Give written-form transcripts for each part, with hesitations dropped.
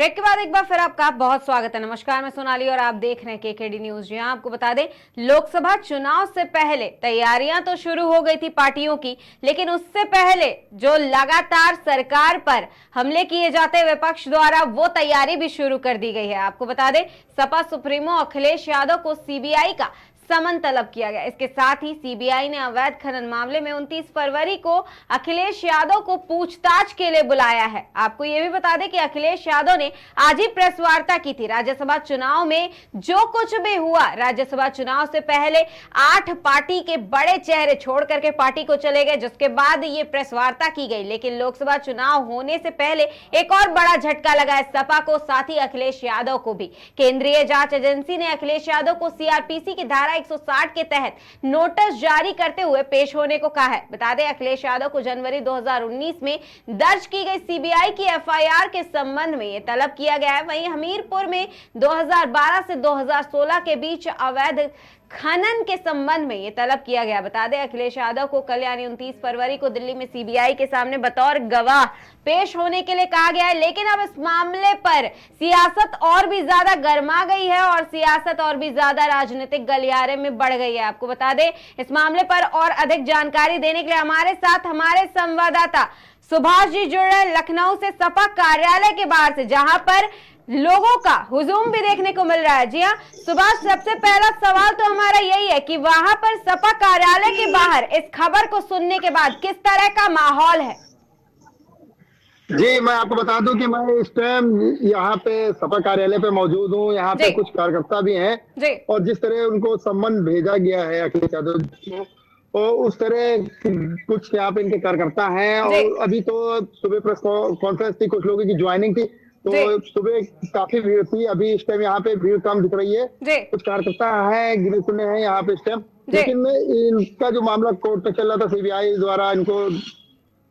Break के बाद एक बार फिर आपका बहुत स्वागत है। नमस्कार, मैं सोनाली और आप देख रहे हैं केकेडी न्यूज। जी हाँ, आपको बता दें, लोकसभा चुनाव से पहले तैयारियां तो शुरू हो गई थी पार्टियों की, लेकिन उससे पहले जो लगातार सरकार पर हमले किए जाते विपक्ष द्वारा, वो तैयारी भी शुरू कर दी गई है। आपको बता दें, सपा सुप्रीमो अखिलेश यादव को सीबीआई का समन तलब किया गया। इसके साथ ही सीबीआई ने अवैध खनन मामले में 29 फरवरी को अखिलेश यादव को पूछताछ के लिए बुलाया है। आपको यह भी बता दें कि अखिलेश यादव ने आज ही प्रेस वार्ता की थी। राज्यसभा चुनाव में जो कुछ भी हुआ, राज्यसभा चुनाव से पहले 8 पार्टी के बड़े चेहरे छोड़ करके पार्टी को चले गए, जिसके बाद ये प्रेस वार्ता की गई। लेकिन लोकसभा चुनाव होने से पहले एक और बड़ा झटका लगा है सपा को, साथ ही अखिलेश यादव को भी। केंद्रीय जांच एजेंसी ने अखिलेश यादव को सीआरपीसी की धारा 160 के तहत नोटिस जारी करते हुए पेश होने को कहा है। बता दें, अखिलेश यादव को जनवरी 2019 में दर्ज की गई सीबीआई की एफआईआर के संबंध में यह तलब किया गया है। वहीं हमीरपुर में 2012 से 2016 के बीच अवैध खनन के संबंध में यह तलब किया गया। बता दें, अखिलेश यादव को कल यानी 29 फरवरी को दिल्ली में सीबीआई के सामने बतौर गवाह पेश होने के लिए कहा गया है। लेकिन अब इस मामले पर सियासत और भी ज्यादा गर्मा गई है और सियासत और भी ज्यादा राजनीतिक गलियारे में बढ़ गई है। आपको बता दें, इस मामले पर और अधिक जानकारी देने के लिए हमारे साथ हमारे संवाददाता सुभाष जी जुड़ रहे हैं लखनऊ से, सपा कार्यालय के बाहर से, जहां पर लोगों का हुजूम भी देखने को मिल रहा है। जी हाँ सुभाष, सबसे पहला सवाल तो हमारा यही है कि वहां पर सपा कार्यालय के बाहर इस खबर को सुनने के बाद किस तरह का माहौल है? जी, मैं आपको बता दूं कि मैं इस टाइम यहाँ पे सपा कार्यालय पे मौजूद हूँ। यहाँ पे कुछ कार्यकर्ता भी हैं और जिस तरह उनको सम्मन भेजा गया है अखिलेश यादव को, तो उस तरह कुछ यहाँ पे इनके कार्यकर्ता हैं। और अभी तो सुबह प्रेस कॉन्फ्रेंस थी, कुछ लोगों की ज्वाइनिंग थी, तो सुबह काफी भीड़ थी। अभी इस टाइम यहाँ पे भीड़ कम दिख रही है। कुछ कार्यकर्ता हैं, गिने चुने हैं यहाँ पे इस टाइम। लेकिन इनका जो मामला कोर्ट में चल रहा था, सीबीआई द्वारा इनको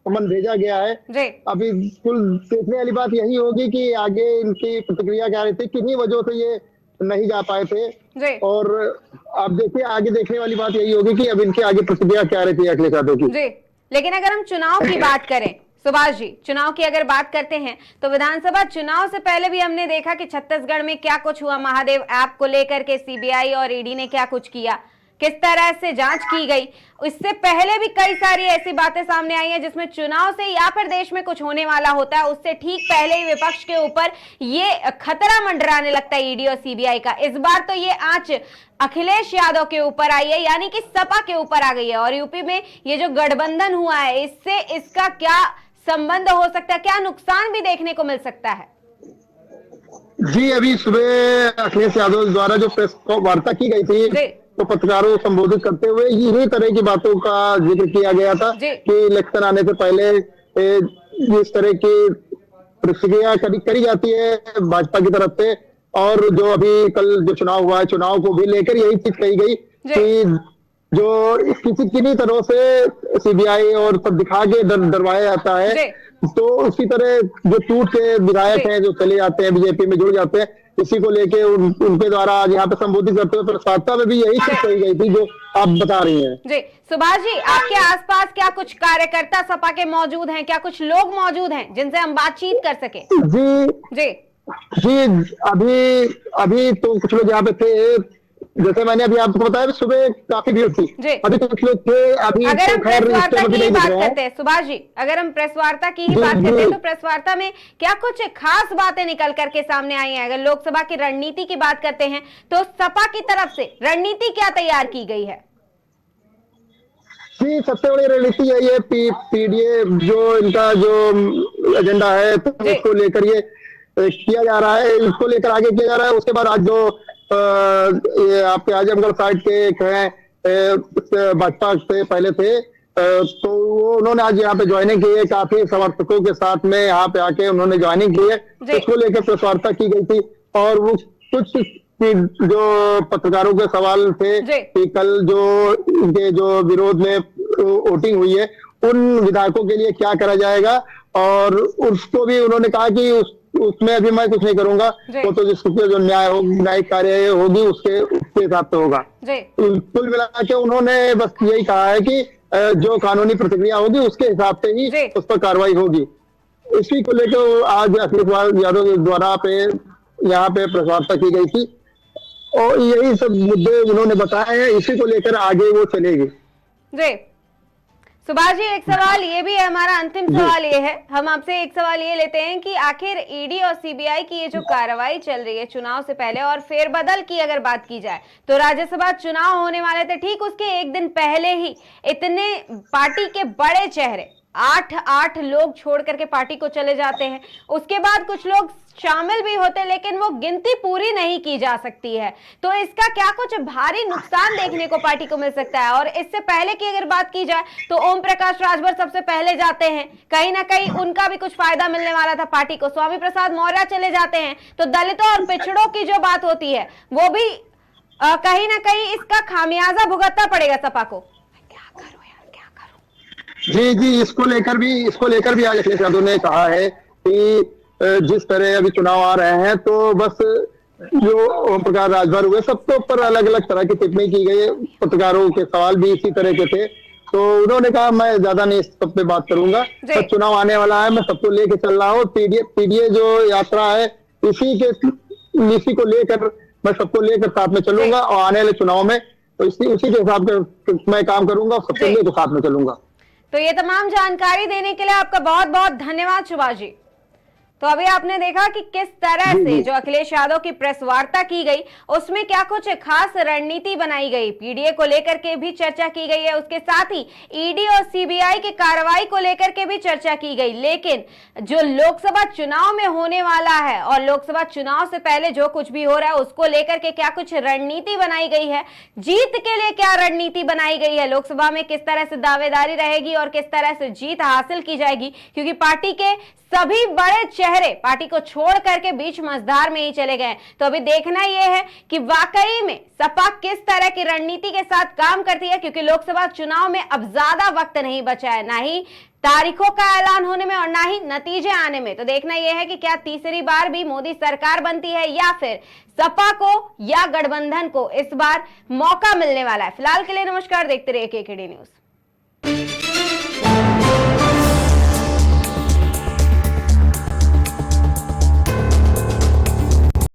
समन भेजा गया है। अभी कुल देखने वाली बात यही होगी कि आगे इनकी प्रतिक्रिया क्या रहती है, किन्हीं वजहों से ये नहीं जा पाए थे। और आप देखिए, आगे देखने वाली बात यही होगी कि अब इनके आगे प्रतिक्रिया क्या रहती है अखिलेश यादव की। लेकिन अगर हम चुनाव की बात करें सुभाष जी, चुनाव की अगर बात करते हैं तो विधानसभा चुनाव से पहले भी हमने देखा कि छत्तीसगढ़ में क्या कुछ हुआ। महादेव ऐप को लेकर के सीबीआई और ईडी ने क्या कुछ किया, किस तरह से जांच की गई। इससे पहले भी कई सारी ऐसी बातें सामने आई हैं जिसमें चुनाव से या फिर देश में कुछ होने वाला होता है, उससे ठीक पहले ही विपक्ष के ऊपर ये खतरा मंडराने लगता है ईडी और सीबीआई का। इस बार तो ये आंच अखिलेश यादव के ऊपर आई है, यानी कि सपा के ऊपर आ गई है। और यूपी में ये जो गठबंधन हुआ है, इससे इसका क्या संबंध हो सकता है, क्या नुकसान भी देखने को मिल सकता है? जी, अभी सुबह अखिलेश यादव द्वारा जो प्रेस वार्ता की गई थी, तो पत्रकारों को संबोधित करते हुए इन्हीं तरह की बातों का जिक्र किया गया था कि इलेक्शन आने से पहले इस तरह की प्रतिक्रिया करी जाती है भाजपा की तरफ से। और जो अभी कल जो चुनाव हुआ है, चुनाव को भी लेकर यही चीज कही गई कि जो किन्हीं तरह से सीबीआई और सब दिखा के डरवाया जाता है। तो उसी तरह जो टूट के विधायक हैं जो चले जाते हैं, बीजेपी में जुड़ जाते हैं, इसी को लेके उनके द्वारा आज यहाँ पे संबोधित करते हुए प्रेस वार्ता में भी यही चीज कही गई थी जो आप बता रही हैं। जी सुभाष जी, आपके आसपास क्या कुछ कार्यकर्ता सपा के मौजूद हैं, क्या कुछ लोग मौजूद हैं जिनसे हम बातचीत कर सके? जी, अभी तो कुछ लोग यहाँ पे थे। जैसे मैंने अभी आपको बताया, सुबह काफी भीड़ थी, अभी तो कुछ लोग थे। अभी अगर हम प्रेस वार्ता की ही बात करते हैं सुभाष जी, अगर हम प्रेस वार्ता की ही बात करते हैं तो प्रेस वार्ता में क्या कुछ खास बातें निकल करके सामने आई हैं? अगर लोकसभा की रणनीति की बात करते हैं तो सपा की तरफ से रणनीति क्या तैयार की गई है? जी, सबसे बड़ी रणनीति यही है, पीडीए जो इनका जो एजेंडा है तो उसको लेकर ये किया जा रहा है, इसको लेकर आगे किया जा रहा है। उसके बाद आज जो ये आपके आजमगढ़ साइड के एक हैं, भाजपा से पहले थे, तो वो उन्होंने आज यहाँ पे ज्वाइनिंग की है, काफी समर्थकों के साथ में यहाँ पे आके उन्होंने ज्वाइनिंग की है। उसको लेकर प्रेस वार्ता की गई थी और वो कुछ जो पत्रकारों के सवाल थे कि कल जो इनके जो विरोध में वोटिंग हुई है, उन विधायकों के लिए क्या करा जाएगा, और उसको भी उन्होंने कहा कि उसमें अभी मैं कुछ नहीं करूंगा, वो तो जिसके जो न्यायिक कार्य होगी उसके हिसाब से होगा। कुल मिला के उन्होंने बस यही कहा है कि जो कानूनी प्रतिक्रिया होगी उसके हिसाब से ही उस पर कार्रवाई होगी। इसी को लेकर आज अखिलेश यादव द्वारा पे यहाँ पे प्रेस वार्ता की गई थी और यही सब मुद्दे उन्होंने बताए हैं, इसी को लेकर आगे वो चलेगी। जी सुभाष जी, एक सवाल ये भी है, हमारा अंतिम सवाल ये है, हम आपसे एक सवाल ये लेते हैं कि आखिर ईडी और सीबीआई की ये जो कार्रवाई चल रही है चुनाव से पहले और फेरबदल की अगर बात की जाए तो राज्यसभा चुनाव होने वाले थे, ठीक उसके एक दिन पहले ही इतने पार्टी के बड़े चेहरे 8 लोग छोड़ करके पार्टी को चले जाते हैं, उसके बाद कुछ लोग शामिल भी होते लेकिन वो गिनती पूरी नहीं की जा सकती है, तो इसका क्या कुछ भारी नुकसान देखने को पार्टी को मिल सकता है? और इससे पहले की अगर बात की जाए तो ओम प्रकाश राजभर सबसे पहले जाते हैं, कहीं ना कहीं उनका भी कुछ फायदा मिलने वाला था पार्टी को, स्वामी प्रसाद मौर्य चले जाते हैं, तो दलितों और पिछड़ों की जो बात होती है वो भी कहीं ना कहीं इसका खामियाजा भुगतना पड़ेगा सपा को। जी, इसको लेकर भी आज अखिलेश यादव ने कहा है कि जिस तरह अभी चुनाव आ रहे हैं तो बस जो ओम प्रकाश राजभर हुए सबके ऊपर अलग अलग तरह की टिप्पणी की गई, पत्रकारों के सवाल भी इसी तरह के थे, तो उन्होंने कहा मैं ज्यादा नहीं इस सब पे बात करूंगा, तो चुनाव आने वाला है, मैं सबको लेके चल रहा हूँ, पीडीए जो यात्रा है इसी को लेकर मैं सबको लेकर साथ में चलूंगा और आने वाले चुनाव में तो उसी के हिसाब से मैं काम करूंगा, सबको लेकर साथ में चलूंगा। तो ये तमाम जानकारी देने के लिए आपका बहुत बहुत धन्यवाद सुभाष जी। तो अभी आपने देखा कि किस तरह से जो अखिलेश यादव की प्रेस वार्ता की गई उसमें क्या कुछ खास रणनीति बनाई गई, पीडीए को लेकर के भी चर्चा की गई है, उसके साथ ही ईडी और सीबीआई की कार्रवाई को लेकर के भी चर्चा की गई, लेकिन जो लोकसभा चुनाव में होने वाला है और लोकसभा चुनाव से पहले जो कुछ भी हो रहा है उसको लेकर के क्या कुछ रणनीति बनाई गई है, जीत के लिए क्या रणनीति बनाई गई है, लोकसभा में किस तरह से दावेदारी रहेगी और किस तरह से जीत हासिल की जाएगी, क्योंकि पार्टी के सभी बड़े चेहरे पार्टी को छोड़ करके बीच मझधार में ही चले गए। तो अभी देखना यह है कि वाकई में सपा किस तरह की रणनीति के साथ काम करती है, क्योंकि लोकसभा चुनाव में अब ज्यादा वक्त नहीं बचा है, ना ही तारीखों का ऐलान होने में और ना ही नतीजे आने में। तो देखना यह है कि क्या तीसरी बार भी मोदी सरकार बनती है या फिर सपा को या गठबंधन को इस बार मौका मिलने वाला है। फिलहाल के लिए नमस्कार, देखते रहिए केकेडी न्यूज।